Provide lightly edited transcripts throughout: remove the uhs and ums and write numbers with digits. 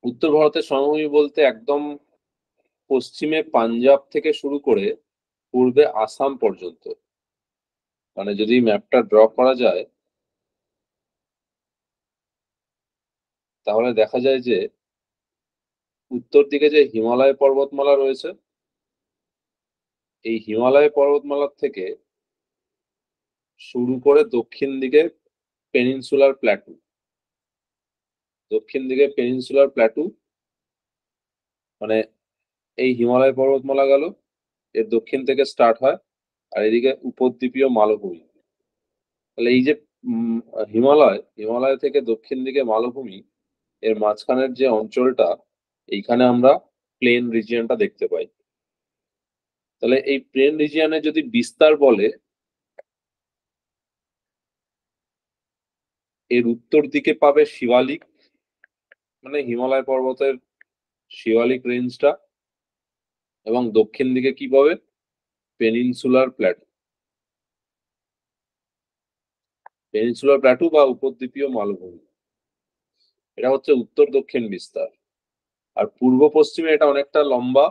উত্তর ভারতের সমভূমি বলতে একদম পশ্চিমে পাঞ্জাব থেকে শুরু করে পূর্বে আসাম পর্যন্ত। মানে যদি ম্যাপটা ড্র করা যায় তাহলে দেখা যায় যে উত্তর দিকে যে হিমালয় পর্বতমালা রয়েছে, এই হিমালয় পর্বতমালার থেকে শুরু করে দক্ষিণ দিকে পেনিনসুলার প্ল্যাটু, দক্ষিণ দিকে পেনিনসুলার প্ল্যাটু মানে এই হিমালয় পর্বতমালা গেল, এর দক্ষিণ থেকে স্টার্ট হয়, আর এদিকে উপদ্বীপীয় মালভূমি। তাহলে এই যে হিমালয় হিমালয় থেকে দক্ষিণ দিকে মালভূমি, এর মাঝখানের যে অঞ্চলটা, এইখানে আমরা প্লেন রিজিয়নটা দেখতে পাই। তাহলে এই প্লেন রিজিয়নে যদি বিস্তার বলে, এর উত্তর দিকে পাবে শিবালিক, মানে হিমালয় পর্বতের শিবালিক রেঞ্জটা, এবং দক্ষিণ দিকে কি পাবে? পেনিনসুলার প্ল্যাটু, পেনিনসুলার প্ল্যাটু বা উপদ্বীপীয় মালভূমি। এটা হচ্ছে উত্তর দক্ষিণ বিস্তার। আর পূর্ব পশ্চিমে এটা অনেকটা লম্বা,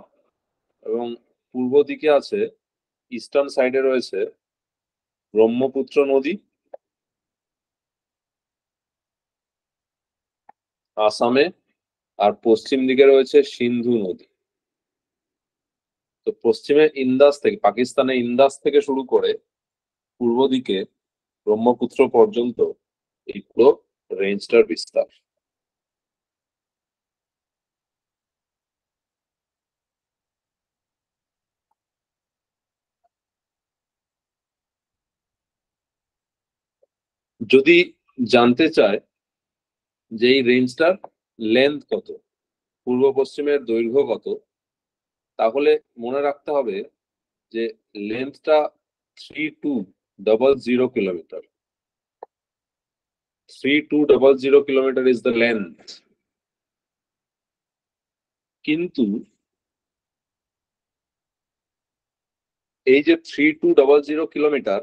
এবং পূর্ব দিকে আছে, ইস্টার্ন সাইডে রয়েছে ব্রহ্মপুত্র নদী, আসামে, আর পশ্চিম দিকে রয়েছে সিন্ধু নদী। তো পশ্চিমে ইন্দাস থেকে, পাকিস্তানের ইন্দাস থেকে শুরু করে পূর্ব দিকে ব্রহ্মপুত্র পর্যন্ত এই পুরো রেঞ্জটার বিস্তার। যদি জানতে চায় যে এই রেঞ্জটার লেন্থ কত, পূর্ব পশ্চিমের দৈর্ঘ্য কত, তাহলে মনে রাখতে হবে যে লেন্থটা 3200 কিলোমিটার। 3200 is the length. কিন্তু এই যে 3200 কিলোমিটার,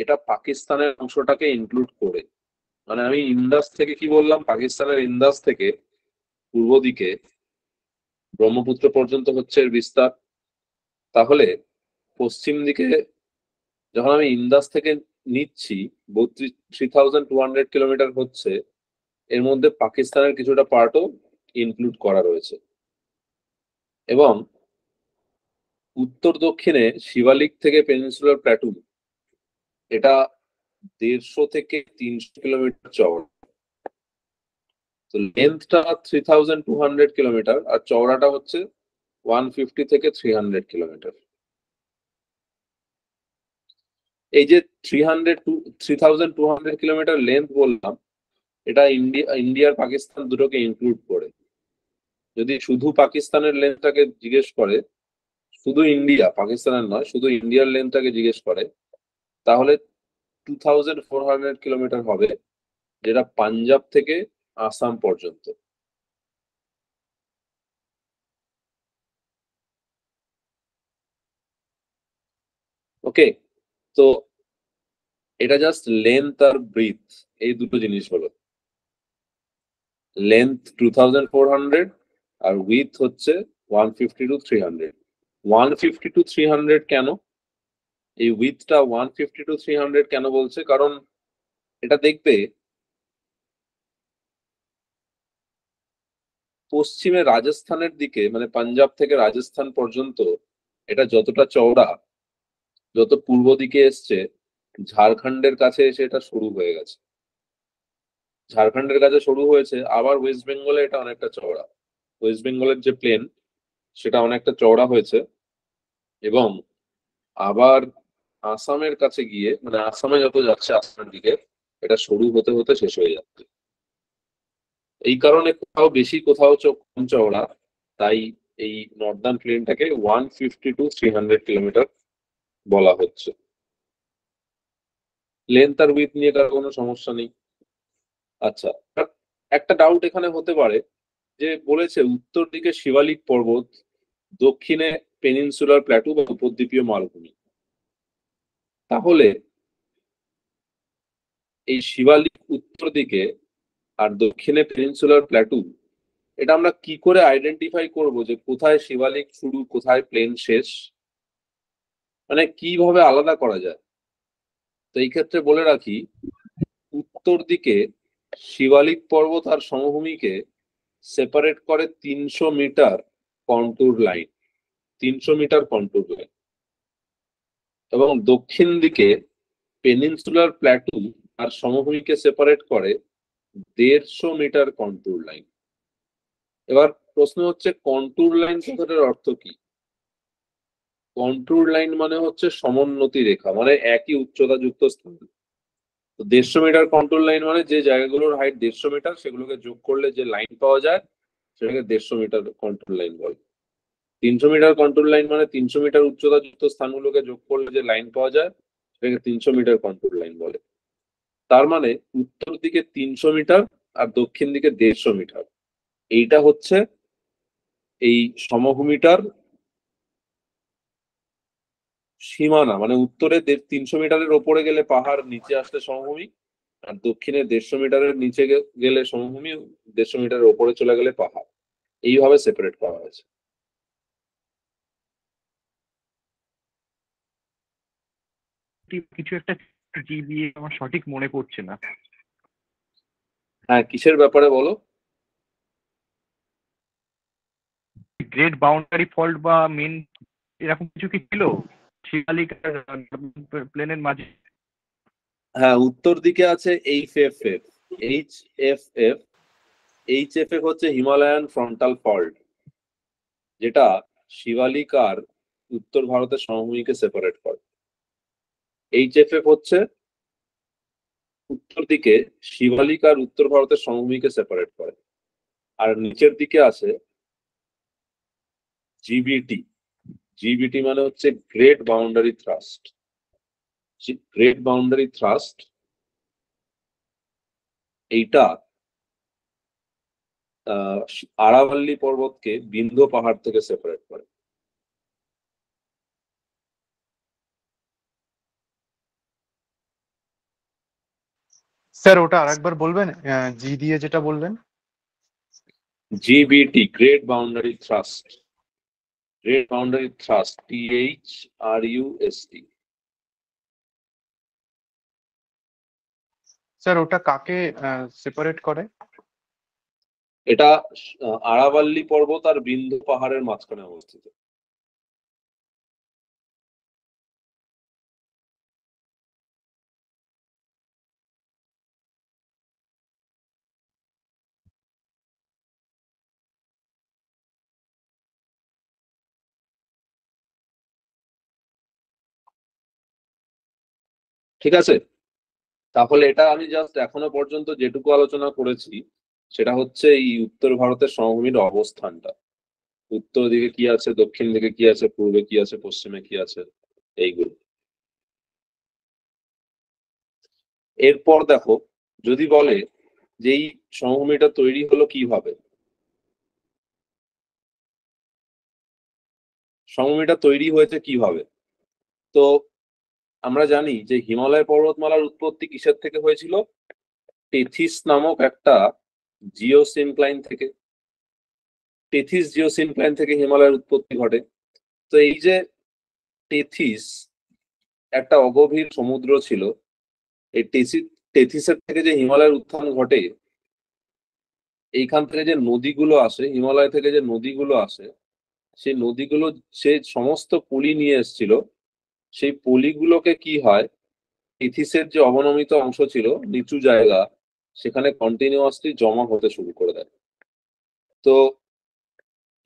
এটা পাকিস্তানের অংশটাকে ইনক্লুড করে। মানে আমি ইন্দাস থেকে কি বললাম, পাকিস্তানের ইন্দাস থেকে পূর্ব দিকে ব্রহ্মপুত্র পর্যন্ত হচ্ছে এর বিস্তার। তাহলে পশ্চিম দিকে যখন আমি ইন্দাস থেকে নিচ্ছি 3200 কিলোমিটার হচ্ছে, এর মধ্যে পাকিস্তানের কিছুটা পার্টও ইনক্লুড করা রয়েছে। এবং উত্তর দক্ষিণে শিবালিক থেকে পেনিনসুলার প্ল্যাটু, এটা 150 থেকে 300 কিলোমিটার চওড়া। তো লেন্থটা 3200 কিলোমিটার, আর চওড়াটা হচ্ছে 150 থেকে 300 কিলোমিটার। এই যে 3200 কিলোমিটার লেন্থ বললাম, এটা ইন্ডিয়ার পাকিস্তান দুটোকে ইনক্লুড করে। যদি শুধু পাকিস্তানের লেন্থটাকে জিজ্ঞেস করে, শুধু ইন্ডিয়া, পাকিস্তানের নয়, শুধু ইন্ডিয়ার লেন্থটাকে জিজ্ঞেস করে, তাহলে 2400 কিলোমিটার হবে, যেটা পাঞ্জাব থেকে আসাম পর্যন্ত। ওকে, তো এটা জাস্ট লেন্থ আর ব্রিথ, এই দুটো জিনিস হলো। লেন্থ 2400, আর উইথ হচ্ছে 150 to 300। 150 to 300 কেন? এই উইথটা 150 to 300 কেন বলছে? কারণ এটা দেখবে পশ্চিমে রাজস্থানের দিকে, মানে পাঞ্জাব থেকে রাজস্থান পর্যন্ত এটা যতটা চওড়া, যত পূর্ব দিকে এসছে ঝাড়খণ্ডের কাছে এসে এটা শুরু হয়ে গেছে। ঝাড়খণ্ডের কাছে শুরু হয়েছে, আবার ওয়েস্ট বেঙ্গলে এটা অনেকটা চওড়া। ওয়েস্ট বেঙ্গলের যে প্লেন, সেটা অনেকটা চওড়া হয়েছে, এবং আবার আসামের কাছে গিয়ে, মানে আসামে যত যাচ্ছে আসামের দিকে, এটা সরু হতে হতে শেষ হয়ে যাচ্ছে। এই কারণে কোথাও বেশি কোথাও কম চওড়া, তাই এই নর্দার্ন প্লেনটাকে 150 to 300 কিলোমিটার বলা হচ্ছে। লেন্থ আর উইথ নিয়ে কারো কোনো সমস্যা নেই। আচ্ছা, একটা ডাউট এখানে হতে পারে, যে বলেছে উত্তর দিকে শিবালিক পর্বত, দক্ষিণে পেনিনসুলার প্ল্যাটু বা উপদ্বীপীয় মালভূমি। তাহলে এই শিবালিক উত্তর দিকে আর দক্ষিণে পেনিনসুলার প্ল্যাটু, এটা আমরা কি করে আইডেন্টিফাই করব যে কোথায় শিবালিক শুরু কোথায় প্লেন শেষ, মানে কিভাবে আলাদা করা যায়? তো এই ক্ষেত্রে বলে রাখি, উত্তর দিকে শিবালিক পর্বত আর সমভূমিকে সেপারেট করে 300 metre contour line, 300 metre contour line. এবং দক্ষিণ দিকে পেনিনসুলার প্ল্যাটু আর সমভূমিকে সেপারেট করে 150 মিটার কন্টুর লাইন। এবার প্রশ্ন হচ্ছে কন্টুর লাইন কথাটার অর্থ কি? কন্টুর লাইন মানে হচ্ছে সমোন্নতি রেখা, মানে একই উচ্চতা যুক্ত স্থান। তো 150 মিটার কন্টুর লাইন মানে যে জায়গাগুলোর হাইট 150 মিটার সেগুলোকে যোগ করলে যে লাইন পাওয়া যায় সেটাকে 150 মিটার কন্টুর লাইন বলে। 300 মিটার কন্টুর লাইন মানে 300 মিটার উচ্চতা যুক্ত স্থানগুলোকে যোগ করলে যে লাইন পাওয়া যায় সেটাকে 300 মিটার কন্টুর লাইন বলে। তার মানে উত্তর দিকে 300 মিটার আর দক্ষিণ দিকে 150 মিটার, এইটা হচ্ছে এই সমভূমিটার সীমানা। মানে উত্তরে 300 মিটারের ওপরে গেলে পাহাড়, নিচে আসলে সমভূমি, আর দক্ষিণে 150 মিটারের নিচে গেলে সমভূমি, 150 মিটারের ওপরে চলে গেলে পাহাড়। এইভাবে সেপারেট করা হয়েছে। কিছু একটা জি দিয়ে আমার সঠিক মনে পড়ছে না। হ্যাঁ, কিসের ব্যাপারে বলো? গ্রেট বাউন্ডারি ফল্ট বা মেন এরকম কিছু কি ছিল শিবালিক প্লেনের মাঝে? হ্যাঁ, উত্তর দিকে আছে এইচএফএফ। এইচএফএফ এইচএফএফ হচ্ছে হিমালয়ান ফ্রন্টাল ফল্ট, যেটা শিবালিক আর উত্তর ভারতের সমভূমিকে সেপারেট করে। এইচএফএফ হচ্ছে উত্তর দিকে শিবালিক আর উত্তর ভারতের সমভূমিকে সেপারেট করে। আর নিচের দিকে আছে জিবিটি। জিবিটি মানে হচ্ছে great boundary thrust. Great boundary thrust এইটা আরাভাল্লি পর্বতকে বিন্ধ্য পাহাড় থেকে সেপারেট করে। স্যার ওটা আরেকবার বলবেন, জি দিয়ে যেটা বললেন। GPT great boundary thrust. Great boundary thrust, THRUST। Sir ওটা কাকে সেপারেট করে? এটা আরাভাল্লি পর্বত আর বিন্ধ্য পাহাড়ের মাঝখানে অবস্থিত। ঠিক আছে, তাহলে এটা আমি জাস্ট এখনো পর্যন্ত যেটুকু আলোচনা করেছি সেটা হচ্ছে এই উত্তর ভারতের সমভূমির অবস্থানটা। উত্তর দিকে কি আছে, দক্ষিণ দিকে কি আছে, পূর্বে কি আছে, পশ্চিমে কি আছে, এইগুলো। এরপর দেখো, যদি বলে যে এই সমভূমিটা তৈরি হলো কিভাবে, সমভূমিটা তৈরি হয়েছে কিভাবে, তো আমরা জানি যে হিমালয় পর্বতমালার উৎপত্তি কিসের থেকে হয়েছিল? টেথিস নামক একটা জিওসিনক্লাইন থেকে। টেথিস জিওসিনক্লাইন থেকে হিমালয়ের উৎপত্তি ঘটে। তো এই যে টেথিস একটা অগভীর সমুদ্র ছিল, এই টেথিসের থেকে যে হিমালয়ের উত্থান ঘটে, এইখান থেকে যে নদীগুলো আসে, হিমালয় থেকে যে নদীগুলো আসে, সেই নদীগুলো সে সমস্ত পলি নিয়ে এসেছিল। সেই পলিগুলোকে কি হয়, টেথিসের যে অবনমিত অংশ ছিল, নিচু জায়গা, সেখানে কন্টিনিউয়াসলি জমা হতে শুরু করে দেয়। তো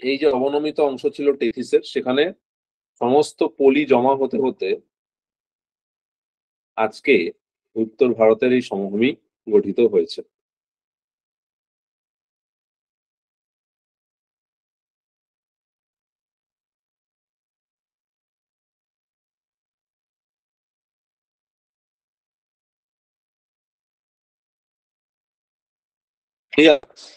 এই যে অবনমিত অংশ ছিল টেথিসের, সেখানে সমস্ত পলি জমা হতে হতে আজকে উত্তর ভারতের এই সমভূমি গঠিত হয়েছে। ঠিক আছে,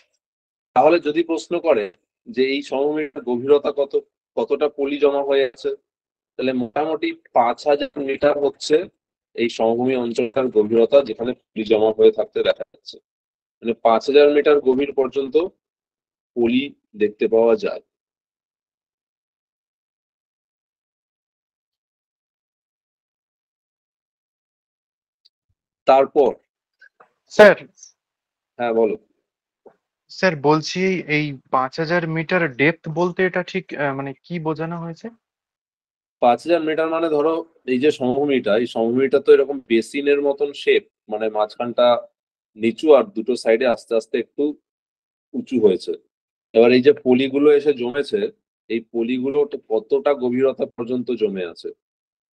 তাহলে যদি প্রশ্ন করে যে এই সমভূমির গভীরতা কত, কতটা পলি জমা হয়ে আছে, তাহলে মোটামুটি 5000 মিটার হচ্ছে এই সমভূমি অঞ্চলটার গভীরতা, যেখানে পলি জমা হয়ে থাকতে দেখা যাচ্ছে। মানে 5000 মিটার গভীর পর্যন্ত পলি দেখতে পাওয়া যায়। তারপর স্যার হ্যাঁ বলো। স্যার বলছি এই 5,000 মিটার ডেপথ বলতে এটা ঠিক মানে কি বোঝানো হয়েছে? 5,000 মিটার মানে ধরো এই যে সমভূমিটা, এই সমভূমিটা তো এরকম বেসিনের মতন শেপ, মানে মাঝখানটা নিচু আর দুটো সাইডে আস্তে আস্তে একটু উঁচু হয়েছে। এবার এই যে পলিগুলো এসে জমেছে, এই পলিগুলো কতটা গভীরতা পর্যন্ত জমে আছে?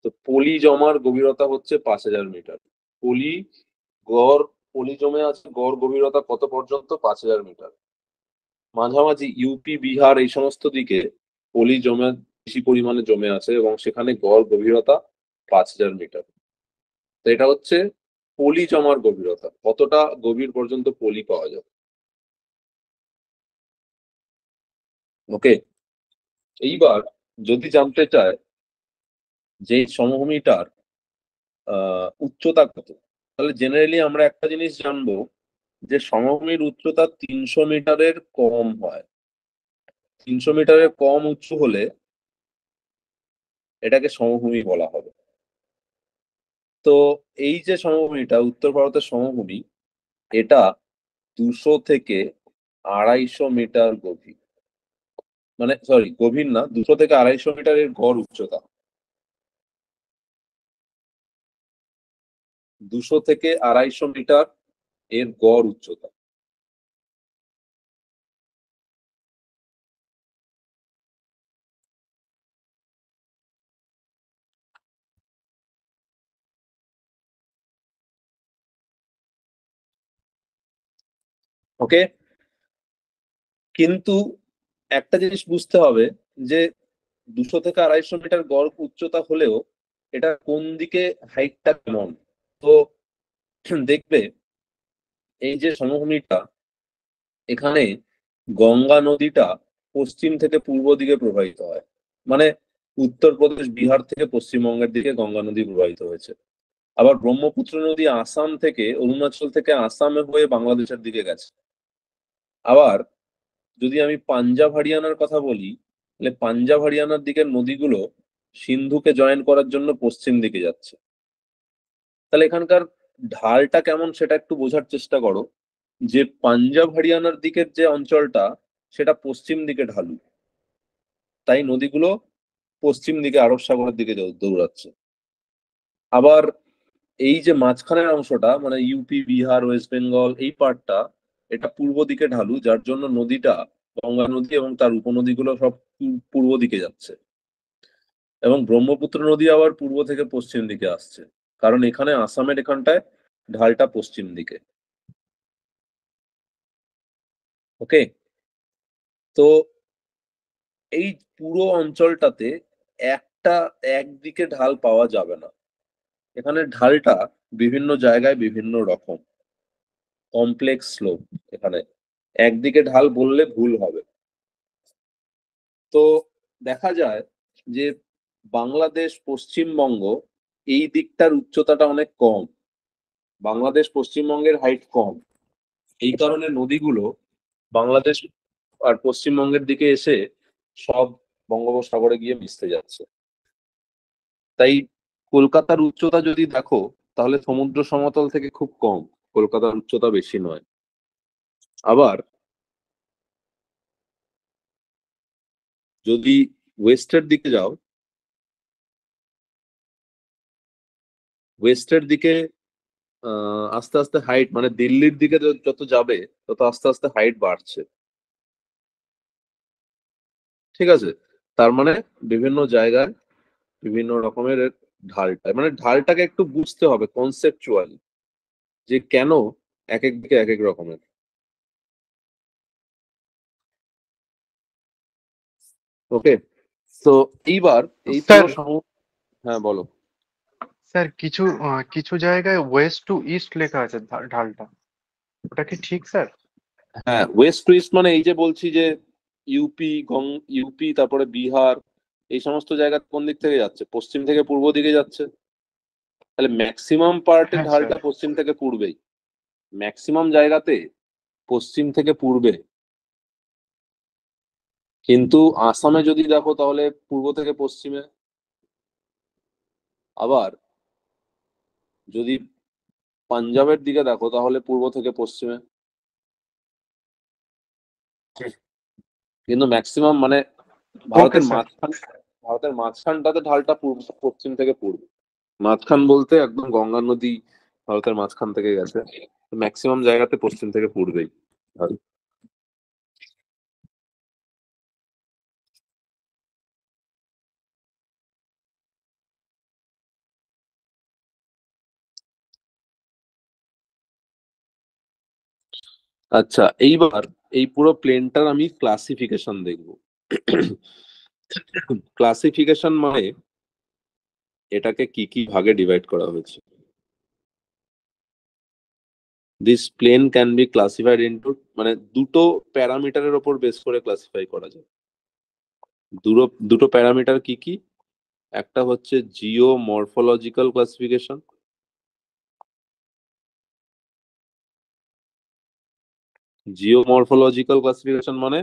তো পলি জমার গভীরতা হচ্ছে 5,000 মিটার। পলি গড় পলি জমে আছে গড় গভীরতা কত পর্যন্ত? 5,000 মিটার। মাঝামাঝি ইউপি বিহার এই সমস্ত দিকে পলি জমে বেশি পরিমাণে জমে আছে এবং সেখানে গড় গভীরতা 5,000 মিটার। তো এটা হচ্ছে পলি জমার গভীরতা, কতটা গভীর পর্যন্ত পলি পাওয়া যায়। ওকে, এইবার যদি জানতে চায় যে সমভূমিটার উচ্চতা কত, তাহলে জেনারেলি আমরা একটা জিনিস জানবো যে সমভূমির উচ্চতা 300 মিটারের কম হয়। 300 মিটারের কম উঁচু হলে এটাকে সমভূমি বলা হবে। তো এই যে সমভূমিটা উত্তর ভারতের সমভূমি, এটা 200 থেকে 250 মিটার গভীর। মানে সরি, গভীর না, 200 থেকে 250 মিটারের গড় উচ্চতা। 200 থেকে 250 মিটার এর গড় উচ্চতা। ওকে, কিন্তু একটা জিনিস বুঝতে হবে যে 200 থেকে 250 মিটার গড় উচ্চতা হলেও এটা কোন দিকে হাইটটা কেমন। তো দেখবে এই যে সমভূমিটা, এখানে গঙ্গা নদীটা পশ্চিম থেকে পূর্ব দিকে প্রবাহিত হয়। মানে উত্তরপ্রদেশ বিহার থেকে পশ্চিমবঙ্গের দিকে গঙ্গা নদী প্রবাহিত হয়েছে। আবার ব্রহ্মপুত্র নদী আসাম থেকে অরুণাচল থেকে আসামে হয়ে বাংলাদেশের দিকে গেছে। আবার যদি আমি পাঞ্জাব হরিয়ানার কথা বলি, তাহলে পাঞ্জাব হরিয়ানার দিকের নদীগুলো সিন্ধুকে জয়েন করার জন্য পশ্চিম দিকে যাচ্ছে। তাহলে এখানকার ঢালটা কেমন সেটা একটু বোঝার চেষ্টা করো। যে পাঞ্জাব হরিয়ানার দিকের যে অঞ্চলটা, সেটা পশ্চিম দিকে ঢালু, তাই নদীগুলো পশ্চিম দিকে আরব সাগরের দিকে দৌড়াচ্ছে। আবার এই যে মাঝখানের অংশটা মানে ইউপি বিহার ওয়েস্ট বেঙ্গল এই পার্টটা, এটা পূর্ব দিকে ঢালু, যার জন্য নদীটা গঙ্গা নদী এবং তার উপনদীগুলো সব পূর্ব দিকে যাচ্ছে। এবং ব্রহ্মপুত্র নদী আবার পূর্ব থেকে পশ্চিম দিকে আসছে, কারণ এখানে আসামের এখানটায় ঢালটা পশ্চিম দিকে। ওকে, তো এই পুরো অঞ্চলটাতে একটা একদিকে ঢাল পাওয়া যাবে না। এখানে ঢালটা বিভিন্ন জায়গায় বিভিন্ন রকম, কমপ্লেক্স স্লোপ। এখানে একদিকে ঢাল বললে ভুল হবে। তো দেখা যায় যে বাংলাদেশ পশ্চিমবঙ্গ এই দিকটার উচ্চতাটা অনেক কম, বাংলাদেশ পশ্চিমবঙ্গের হাইট কম। এই কারণে নদীগুলো বাংলাদেশ আর পশ্চিমবঙ্গের দিকে এসে সব বঙ্গোপসাগরে গিয়ে মিশতে যাচ্ছে। তাই কলকাতার উচ্চতা যদি দেখো, তাহলে সমুদ্র সমতল থেকে খুব কম, কলকাতার উচ্চতা বেশি নয়। আবার যদি ওয়েস্টের দিকে যাও, ওয়েস্টের দিকে আস্তে আস্তে হাইট, মানে দিল্লির দিকে যত যাবে তত আস্তে আস্তে হাইট বাড়ছে। ঠিক আছে, তার মানে বিভিন্ন জায়গায় বিভিন্ন রকমের ঢালটা, মানে ঢালটাকে একটু বুঝতে হবে কনসেপচুয়ালি, যে কেন এক এক দিকে এক এক রকমের। ওকে, তো এইবার এই স্যার পুরো হ্যাঁ বলো। স্যার কিছু কিছু জায়গায় ওয়েস্ট টু ইস্ট লেখা আছে ঢালটা, ওটা কি ঠিক স্যার? হ্যাঁ, ওয়েস্ট টু ইস্ট মানে এই যে বলছি যে ইউপি ইউপি তারপরে বিহার এই সমস্ত জায়গা কোন দিক থেকে যাচ্ছে? পশ্চিম থেকে পূর্ব দিকে যাচ্ছে। তাহলে ম্যাক্সিমাম পার্টে হ্যাঁ স্যার। ঢালটা পশ্চিম থেকে পূর্বেই, ম্যাক্সিমাম জায়গাতে পশ্চিম থেকে পূর্বে কিন্তু আসামে যদি দেখো তাহলে পূর্ব থেকে পশ্চিমে, আবার যদি পাঞ্জাবের দিকে দেখো তাহলে পূর্ব থেকে পশ্চিমে। কিন্তু ম্যাক্সিমাম মানে ওকে ভারতের স্যার। মাঝখান ভারতের মাঝখানটাতে ঢালটা পূর্ব পশ্চিম থেকে পূর্ব। মাঝখান বলতে একদম গঙ্গা নদী ভারতের মাঝখান থেকে গেছে, ম্যাক্সিমাম জায়গাতে পশ্চিম থেকে পূর্বেই ঢাল। আচ্ছা, এইবার এই পুরো প্লেনটার আমি ক্লাসিফিকেশন দেখব। ক্লাসিফিকেশন মানে এটাকে কি কি ভাগে ডিভাইড করা হয়েছে। This plane can be classified into, মানে দুটো প্যারামিটারের ওপর বেস করে ক্লাসিফাই করা যায়। দুটো দুটো প্যারামিটার কি কি? একটা হচ্ছে Jio morphological classification, Jio morphological classification মানে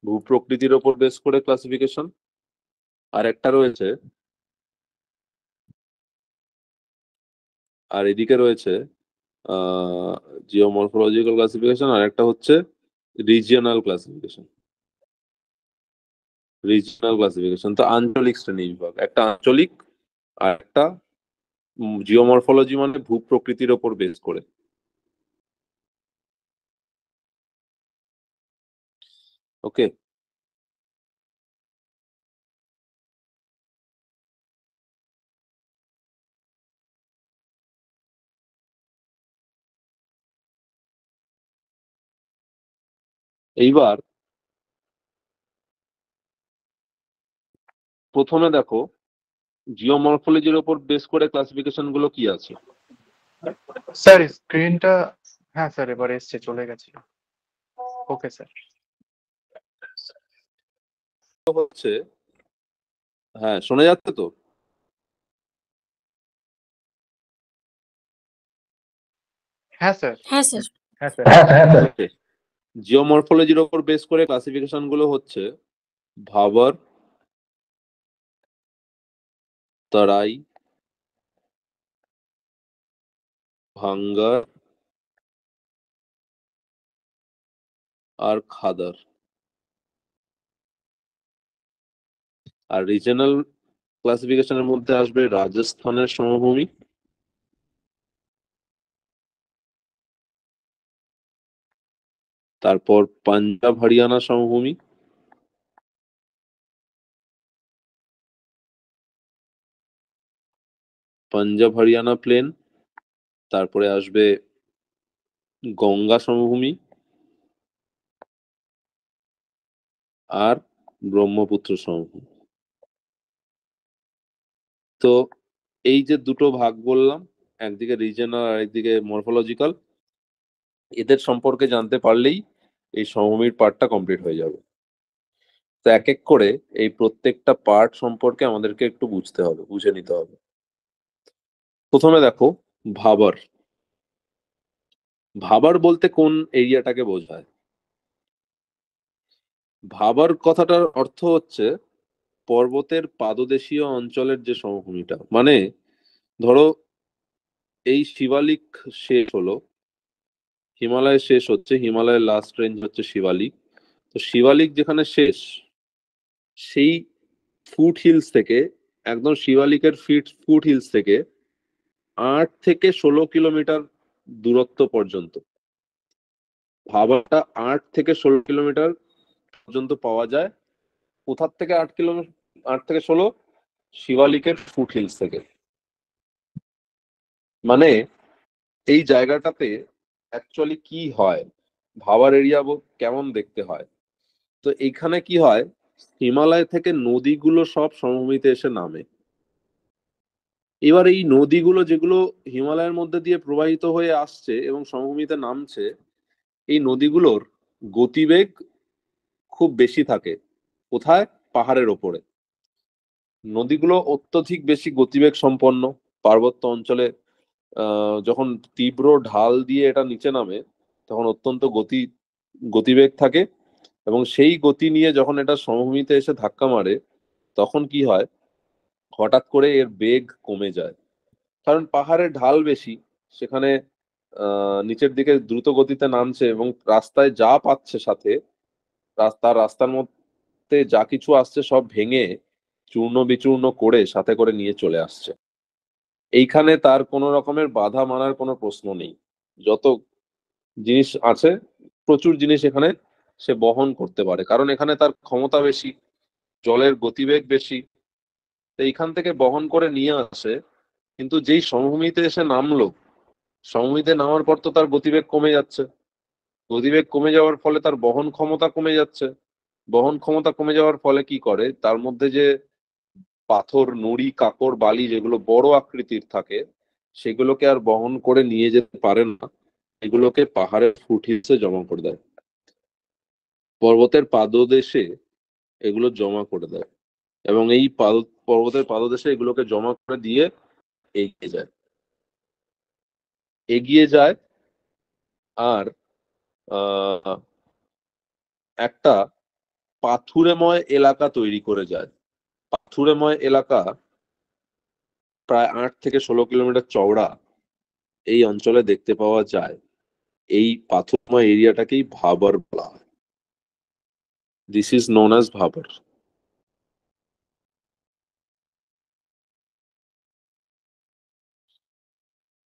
ভূপ্রকৃতির ওপর বেস করে ক্লাসিফিকেশন। আর একটা রয়েছে, আর এদিকে রয়েছে জিও মরফোলজিক্যাল ক্লাসিফিকেশন, আর একটা হচ্ছে রিজিয়নাল ক্লাসিফিকেশন। রিজিয়নাল ক্লাসিফিকেশন তো আঞ্চলিক শ্রেণী বিভাগ, একটা আঞ্চলিক আর একটা জিওমরফোলজি মানে ভূপ্রকৃতির ওপর বেস করে। ওকে, এইবার প্রথমে দেখো জিওমরফোলজির ওপর বেস করে ক্লাসিফিকেশন গুলো কি আছে। স্যার স্ক্রিনটা, হ্যাঁ স্যার এবার এসছে, চলে গেছে। Okay sir. তো হচ্ছে, হ্যাঁ শোনা যাচ্ছে তো? হ্যাঁ স্যার। হ্যাঁ স্যার। হ্যাঁ স্যার। ওকে, জিওমরফোলজির ওপর বেস করে ক্লাসিফিকেশন গুলো হচ্ছে ভাবার, তরাই, ভাঙ্গার আর খাদার। আর রিজনাল ক্লাসিফিকেশনের মধ্যে আসবে রাজস্থানের সমভূমি, তারপর পাঞ্জাব হরিয়ানা সমভূমি, পাঞ্জাব হরিয়ানা প্লেন, তারপরে আসবে গঙ্গা সমভূমি আর ব্রহ্মপুত্র সমভূমি। তো এই যে দুটো ভাগ বললাম, একদিকে রিজনাল আর একদিকে মরফোলজিক্যাল, এদের সম্পর্কে জানতে পারলেই এই সমভূমির পার্টটা কমপ্লিট হয়ে যাবে। তো এক এক করে এই প্রত্যেকটা পার্ট সম্পর্কে আমাদেরকে একটু বুঝতে হবে, বুঝে নিতে হবে। প্রথমে দেখো ভাবার। ভাবার বলতে কোন এরিয়াটাকে বোঝায়? ভাবার কথাটার অর্থ হচ্ছে পর্বতের পাদদেশীয় অঞ্চলের যে সমভূমিটা, মানে ধরো এই শিবালিক শেষ হলো, হিমালয় শেষ হচ্ছে, হিমালয়ের লাস্ট রেঞ্জ হচ্ছে শিবালিক। তো শিবালিক যেখানে শেষ, সেই ফুট হিলস থেকে, একদম শিবালিকের ফুট হিলস থেকে 8 থেকে 16 কিলোমিটার দূরত্ব পর্যন্ত, ভাবাটা 8 থেকে 16 কিলোমিটার পর্যন্ত পাওয়া যায়। কোথার থেকে 8 কিলোমিটার, 8 থেকে 16? শিবালিকের ফুট হিলস থেকে। মানে এই জায়গাটাতে অ্যাকচুয়ালি কি হয়, ভাবার এরিয়া কেমন দেখতে হয়। তো এখানে কি হয়, হিমালয় থেকে নদীগুলো সব সমভূমিতে এসে নামে। এবার এই নদীগুলো যেগুলো হিমালয়ের মধ্যে দিয়ে প্রবাহিত হয়ে আসছে এবং সমভূমিতে নামছে, এই নদীগুলোর গতিবেগ খুব বেশি থাকে। কোথায়? পাহাড়ের ওপরে। নদীগুলো অত্যধিক বেশি গতিবেগ সম্পন্ন। পার্বত্য অঞ্চলে যখন তীব্র ঢাল দিয়ে এটা নিচে নামে তখন অত্যন্ত গতিবেগ থাকে। এবং সেই গতি নিয়ে যখন এটা সমভূমিতে এসে ধাক্কা মারে তখন কি হয়, হঠাৎ করে এর বেগ কমে যায়। কারণ পাহাড়ের ঢাল বেশি, সেখানে নিচের দিকে দ্রুত গতিতে নামছে এবং রাস্তায় যা পাচ্ছে সাথে, রাস্তার মধ্যে যা কিছু আসছে সব ভেঙে চূর্ণ বিচূর্ণ করে সাথে করে নিয়ে চলে আসছে। এইখানে তার কোনো রকমের বাধা মানার কোনো প্রশ্ন নেই। যত জিনিস আছে, প্রচুর জিনিস এখানে সে বহন করতে পারে, কারণ এখানে তার ক্ষমতা বেশি, জলের গতিবেগ বেশি। তো এইখান থেকে বহন করে নিয়ে আসে। কিন্তু যেই সমভূমিতে এসে নামলো, সমভূমিতে নামার পর তো তার গতিবেগ কমে যাচ্ছে। গতিবেগ কমে যাওয়ার ফলে তার বহন ক্ষমতা কমে যাচ্ছে। বহন ক্ষমতা কমে যাওয়ার ফলে কি করে, তার মধ্যে যে পাথর, নুড়ি, কাকড়, বালি যেগুলো বড় আকৃতির থাকে, সেগুলোকে আর বহন করে নিয়ে যেতে পারে না। এগুলোকে পাহাড়ের ফুটহিলসে জমা করে দেয়, পর্বতের পাদদেশে এগুলো জমা করে দেয়। এবং এই পর্বতের পাদদেশে এগুলোকে জমা করে দিয়ে এগিয়ে যায়, এগিয়ে যায়। আর আহ একটা পাথুরেময় এলাকা তৈরি করে যায়। পাথুরেময় এলাকা প্রায় 8 থেকে 16 কিলোমিটার চওড়া এই অঞ্চলে দেখতে পাওয়া যায়। এই পাথুরময় এরিয়াটাকেই ভাবার বলা হয়। দিস ইজ নোন অ্যাজ ভাবার।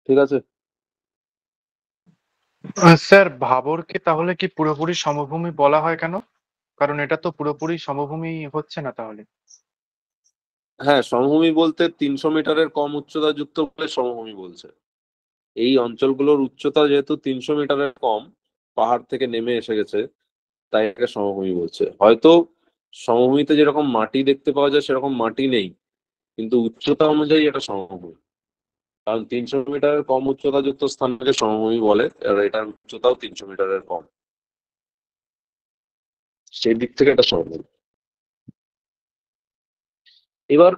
ঠিক আছে। স্যার ভাবরকে তাহলে কি পুরোপুরি সমভূমি বলা হয় কেন? কারণ এটা তো পুরোপুরি সমভূমি হচ্ছে না তাহলে। হ্যাঁ, সমভূমি বলতে 300 মিটারের কম উচ্চতা যুক্ত বলে সমভূমি বলছে। এই অঞ্চলগুলোর উচ্চতা যেহেতু 300 মিটারের কম, পাহাড় থেকে নেমে এসে গেছে, তাই এটাকে সমভূমি বলছে। হয়তো সমভূমিতে যেরকম মাটি দেখতে পাওয়া যায় সেরকম মাটি নেই, কিন্তু উচ্চতা অনুযায়ী এটা সমভূমি। কারণ 300 মিটারের কম উচ্চতা যুক্ত স্থানকে সমভূমি বলে, আর এটার উচ্চতাও 300 মিটারের কম, সেই দিক থেকে এটা সমভূমি। এবার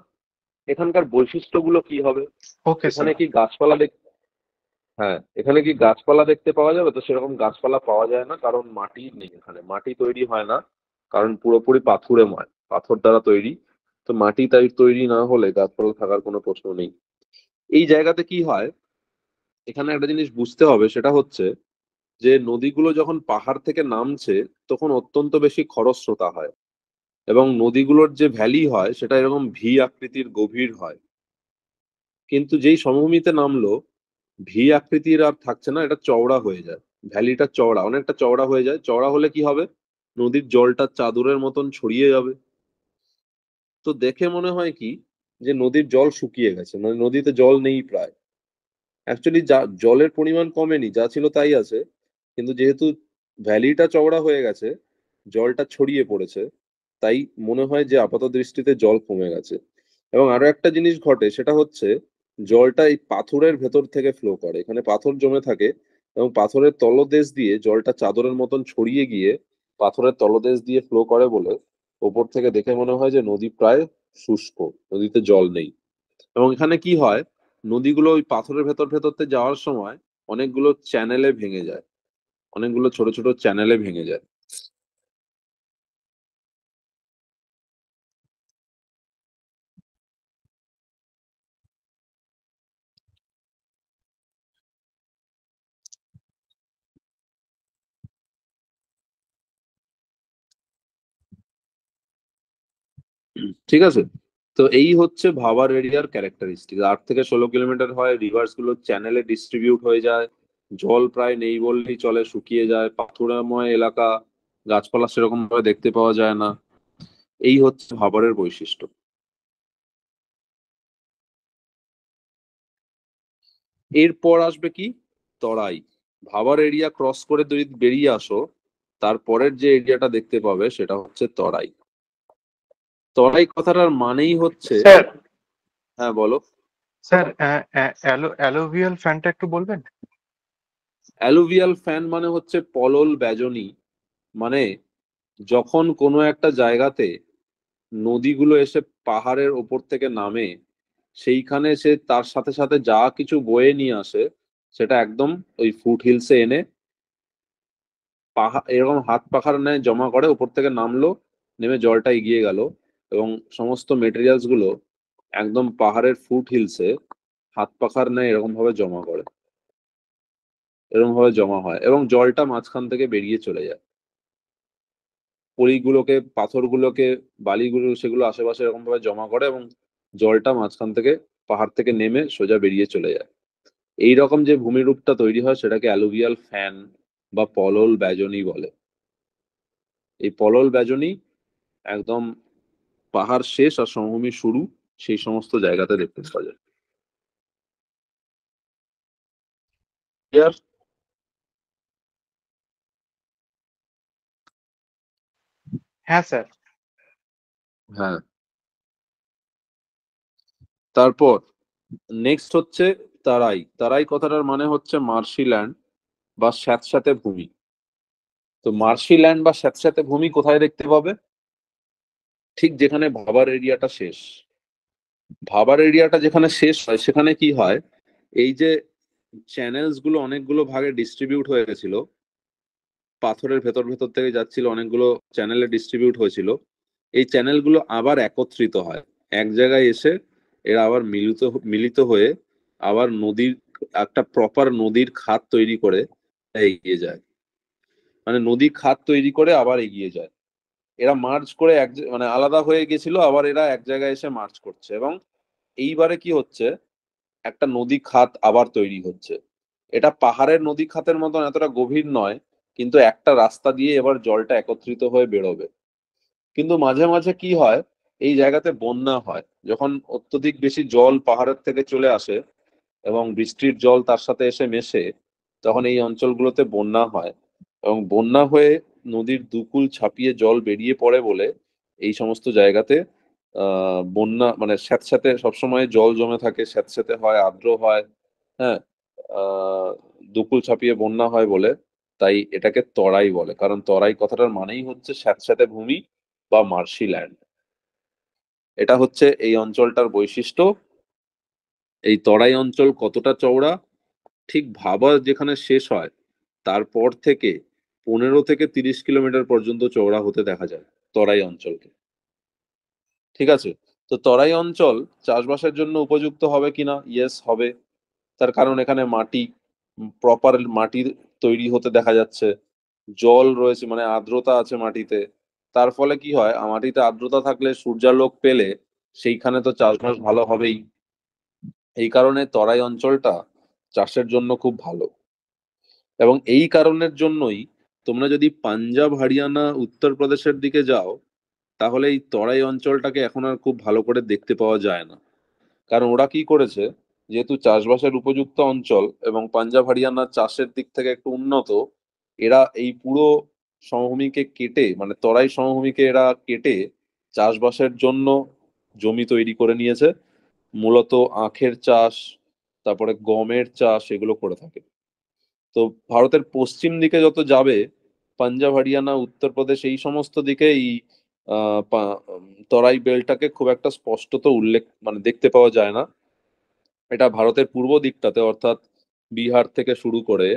এখানকার বৈশিষ্ট্যগুলো কি হবে? ওকে এখানে স্যার। কি গাছপালা হ্যাঁ, এখানে কি গাছপালা দেখতে পাওয়া যাবে? তো সেরকম গাছপালা পাওয়া যায় না, কারণ মাটি নেই, এখানে মাটি তৈরি হয় না। কারণ পুরোপুরি পাথুরেময়, পাথর দ্বারা তৈরি। তো মাটি তাই তৈরি না হলে গাছপালা থাকার কোনো প্রশ্ন নেই। এই জায়গাতে কি হয়, এখানে একটা জিনিস বুঝতে হবে, সেটা হচ্ছে যে নদীগুলো যখন পাহাড় থেকে নামছে তখন অত্যন্ত বেশি খরস্রোতা হয়, এবং নদীগুলোর যে ভ্যালি হয় সেটা এরকম ভি আকৃতির গভীর হয়। কিন্তু যেই সমভূমিতে নামলো, ভি আকৃতির আর থাকছে না, এটা চওড়া হয়ে যায়। ভ্যালিটা চওড়া, অনেকটা চওড়া হয়ে যায়। চওড়া হলে কি হবে, নদীর জলটা চাদরের মতন ছড়িয়ে যাবে। তো দেখে মনে হয় কি, যে নদীর জল শুকিয়ে গেছে, মানে নদীতে জল নেই প্রায়। অ্যাকচুয়ালি যা জলের পরিমাণ কমেনি, যা ছিল তাই আছে। কিন্তু যেহেতু ভ্যালিটা চওড়া হয়ে গেছে, জলটা ছড়িয়ে পড়েছে, তাই মনে হয় যে আপাত দৃষ্টিতে জল কমে গেছে। এবং আরো একটা জিনিস ঘটে, সেটা হচ্ছে জলটা এই পাথরের ভেতর থেকে ফ্লো করে, এখানে পাথর জমে থাকে, এবং পাথরের তলদেশ দিয়ে জলটা চাদরের মতন ছড়িয়ে গিয়ে পাথরের তলদেশ দিয়ে ফ্লো করে বলে ওপর থেকে দেখে মনে হয় যে নদী প্রায় শুষ্ক, নদীতে জল নেই। এবং এখানে কি হয়, নদীগুলো ওই পাথরের ভেতর ভেতরতে যাওয়ার সময় অনেকগুলো চ্যানেলে ভেঙে যায়, অনেকগুলো ছোট ছোট চ্যানেলে ভেঙে যায়। ঠিক আছে। তো এই হচ্ছে ভাবার এরিয়ার ক্যারেক্টারিস্টিক। 8 থেকে 16 কিলোমিটার হয়, রিভার্স গুলো চ্যানেলে ডিস্ট্রিবিউট হয়ে যায়, জল প্রায় নেই বললেই চলে, শুকিয়ে যায়, পাথুরাময় এলাকা, গাছপালা সেরকম ভাবে দেখতে পাওয়া যায় না। এই হচ্ছে ভাবারের বৈশিষ্ট্য। এরপর আসবে কি, তরাই। ভাবার এরিয়া ক্রস করে যদি বেরিয়ে আসো, তারপরের যে এরিয়াটা দেখতে পাবে সেটা হচ্ছে তরাই। তরাই কথাটার মানেই হচ্ছে, স্যার, হ্যাঁ বলো। স্যার অ্যালোভিয়াল ফ্যানটা একটু বলবেন? অ্যালুভিয়াল ফ্যান মানে হচ্ছে পলল ব্যজনী। মানে যখন কোনো একটা জায়গাতে নদীগুলো এসে পাহাড়ের ওপর থেকে নামে, সেইখানে সে তার সাথে সাথে যা কিছু বয়ে নিয়ে আসে সেটা একদম ওই ফুট হিলসে এনে পাহাড় এরকম হাত পাখার ন্যায় জমা করে, উপর থেকে নামলো, নেমে জলটা এগিয়ে গেল, এবং সমস্ত মেটেরিয়ালস গুলো একদম পাহাড়ের ফুট হিলসে হাত পাখার ন্যায় এরকম ভাবে জমা করে, এরকম ভাবে জমা হয়, এবং জলটা মাঝখান থেকে বেরিয়ে চলে যায়। পলিগুলোকে, পাথরগুলোকে, বালিগুলো, সেগুলো আশেপাশে এরকম ভাবে জমা করে, এবং জলটা মাঝখান থেকে পাহাড় থেকে নেমে সোজা বেরিয়ে চলে যায়। এই রকম যে ভূমিরূপটা তৈরি হয় সেটাকে অ্যালুভিয়াল ফ্যান বা পলল ব্যাজনী বলে। এই পলল ব্যাজনী একদম পাহাড় শেষ আর সমভূমি শুরু, সেই সমস্ত জায়গাতে দেখতে পাওয়া যায়। Clear? হ্যাঁ স্যার। হ্যাঁ। তারপর নেক্সট হচ্ছে তারাই। তারাই কথাটার মানে হচ্ছে মার্শি ল্যান্ড বা স্যাঁতস্যাঁতে ভূমি। তো মার্শি ল্যান্ড বা স্যাঁতস্যাঁতে ভূমি কোথায় দেখতে পাবে? ঠিক যেখানে ভাবার এরিয়াটা শেষ। ভাবার এরিয়াটা যেখানে শেষ হয় সেখানে কি হয়, এই যে চ্যানেলস গুলো অনেকগুলো ভাগে ডিস্ট্রিবিউট হয়ে গেছিল, পাথরের ভেতর ভেতর থেকে যাচ্ছিল, অনেকগুলো চ্যানেলে ডিস্ট্রিবিউট হয়েছিল, এই চ্যানেলগুলো আবার একত্রিত হয় এক জায়গায় এসে, এরা আবার মিলিত হয়ে আবার নদীর, একটা প্রপার নদীর খাত তৈরি করে এগিয়ে যায়। মানে নদী খাত তৈরি করে আবার এগিয়ে যায়। এরা মার্চ করে মানে আলাদা হয়ে গেছিল, আবার এরা এক জায়গায় এসে মার্চ করছে, এবং এইবারে কি হচ্ছে, একটা নদী খাত আবার তৈরি হচ্ছে। এটা পাহাড়ের নদী খাতের মতন এতটা গভীর নয়, কিন্তু একটা রাস্তা দিয়ে এবার জলটা একত্রিত হয়ে বেরোবে। কিন্তু মাঝে মাঝে কি হয়, এই জায়গাতে বন্যা হয়, যখন অত্যধিক বেশি জল পাহাড়ের থেকে চলে আসে এবং বৃষ্টির জল তার সাথে এসে মেশে, তখন এই অঞ্চলগুলোতে বন্যা হয়, এবং বন্যা হয়ে নদীর দুকুল ছাপিয়ে জল বেরিয়ে পড়ে বলে এই সমস্ত জায়গাতে বন্যা, মানে স্যাঁতস্যাঁতে সবসময় জল জমে থাকে, স্যাঁতস্যাঁতে হয়, আর্দ্র হয়। হ্যাঁ। আহ দুকুল ছাপিয়ে বন্যা হয় বলে তাই এটাকে তরাই বলে, কারণ তরাই কথাটার মানেই হচ্ছে স্যাঁতস্যাঁতে ভূমি বা মার্শি ল্যান্ড। এটা হচ্ছে এই অঞ্চলটার বৈশিষ্ট্য। এই তরাই অঞ্চল কতটা চওড়া, ঠিক ভাবা যেখানে শেষ হয় তারপর থেকে 15 থেকে 30 কিলোমিটার পর্যন্ত চওড়া হতে দেখা যায় তরাই অঞ্চলকে। ঠিক আছে। তো তরাই অঞ্চল চাষবাসের জন্য উপযুক্ত হবে কিনা? ইয়েস, হবে। তার কারণ এখানে মাটি, প্রপার মাটি তৈরি হতে দেখা যাচ্ছে, জল রয়েছে, মানে আর্দ্রতা আছে মাটিতে। তার ফলে কি হয়, মাটিতে আর্দ্রতা থাকলে, সূর্যালোক পেলে সেইখানে তো চাষবাস ভালো হবেই। এই কারণে তরাই অঞ্চলটা চাষের জন্য খুব ভালো। এবং এই কারণের জন্যই তোমরা যদি পাঞ্জাব, হরিয়ানা, উত্তরপ্রদেশের দিকে যাও, তাহলে এই তরাই অঞ্চলটাকে এখন আর খুব ভালো করে দেখতে পাওয়া যায় না। কারণ ওরা কি করেছে, যেহেতু চাষবাসের উপযুক্ত অঞ্চল এবং পাঞ্জাব হরিয়ানা চাষের দিক থেকে একটু উন্নত, এরা এই পুরো সমভূমিকে কেটে, মানে তরাই সমভূমিকে এরা কেটে চাষবাসের জন্য জমি তৈরি করে নিয়েছে। মূলত আখের চাষ, তারপরে গমের চাষ, এগুলো করে থাকে। তো ভারতের পশ্চিম দিকে যত যাবে, পাঞ্জাব, হরিয়ানা, উত্তরপ্রদেশ, এই সমস্ত দিকে এই তরাই বেলটাকে খুব একটা স্পষ্টত উল্লেখ, মানে দেখতে পাওয়া যায় না। এটা ভারতের পূর্ব দিকটাতে, অর্থাৎ বিহার থেকে শুরু করে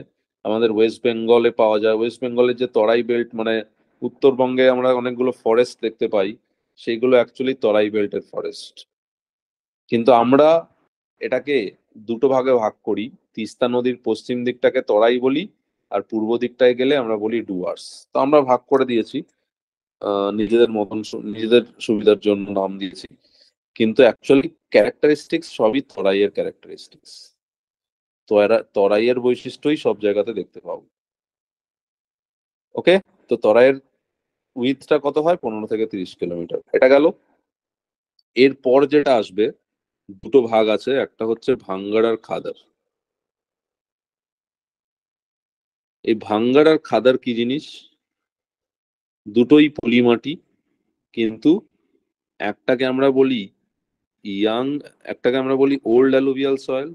আমাদের ওয়েস্ট বেঙ্গলে পাওয়া যায়। ওয়েস্ট বেঙ্গলের যে তরাই বেল্ট, মানে উত্তরবঙ্গে আমরা অনেকগুলো ফরেস্ট দেখতে পাই, সেইগুলো অ্যাকচুয়ালি তরাই বেল্টের ফরেস্ট। কিন্তু আমরা এটাকে দুটো ভাগে ভাগ করি। তিস্তা নদীর পশ্চিম দিকটাকে তরাই বলি, আর পূর্ব দিকটায় গেলে আমরা বলি ডুয়ার্স। তো আমরা ভাগ করে দিয়েছি, নিজেদের মতন, নিজেদের সুবিধার জন্য নাম দিয়েছি, কিন্তু অ্যাকচুয়ালি ক্যারেক্টারিস্টিক্স সবই তরাইয়ের ক্যারেক্টারিস্টিক্স। তরাইয়ের বৈশিষ্ট্যই সব জায়গাতে দেখতে পাবো। ওকে। তো তরাইয়ের উইথটা কত হয়? 15 থেকে 30 কিলোমিটার। এটা গেল। এরপর যেটা আসবে, দুটো ভাগ আছে, একটা হচ্ছে ভাঙ্গাড় আর খাদার। এই ভাঙ্গাড় আর খাদার কি জিনিস? দুটোই পলি মাটি, কিন্তু একটাকে আমরা বলি ইয়াং, একটাকে আমরা বলি old alluvial soil.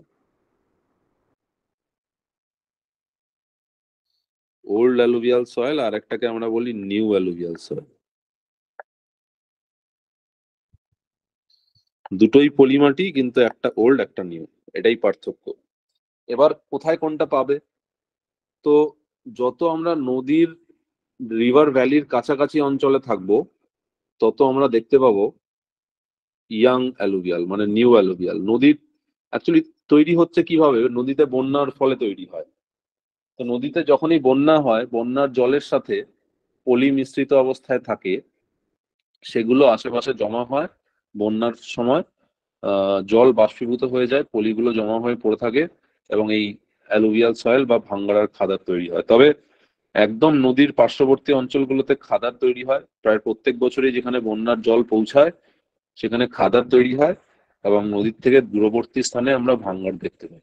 Old alluvial soil, আর একটাকে আমরা বলি নিউ অ্যালুভিয়াল সয়েল। দুটোই পলি মাটি, কিন্তু একটা ওল্ড একটা নিউ, এটাই পার্থক্য। এবার কোথায় কোনটা পাবে? তো যত আমরা নদীর রিভার ভ্যালির কাছাকাছি অঞ্চলে থাকবো তত আমরা দেখতে পাবো ইয়াং অ্যালুভিয়াল, মানে নিউ অ্যালুভিয়াল। নদীর অ্যাকচুয়ালি তৈরি হচ্ছে কিভাবে, নদীতে বন্যার ফলে তৈরি হয়। তো নদীতে যখনই বন্যা হয়, বন্যার জলের সাথে পলি মিশ্রিত অবস্থায় থাকে, সেগুলো আশেপাশে জমা হয়। বন্যার সময় জল বাষ্পীভূত হয়ে যায়, পলিগুলো জমা হয়ে পড়ে থাকে, এবং এই অ্যালুভিয়াল সয়েল বা ভাঙ্গাড়ার খাদার তৈরি হয়। তবে একদম নদীর পার্শ্ববর্তী অঞ্চলগুলোতে খাদার তৈরি হয় প্রায় প্রত্যেক বছরই। যেখানে বন্যার জল পৌঁছায় সেখানে খাদার তৈরি হয়, এবং নদীর থেকে দূরবর্তী স্থানে আমরা ভাঙ্গাড় দেখতে পাই।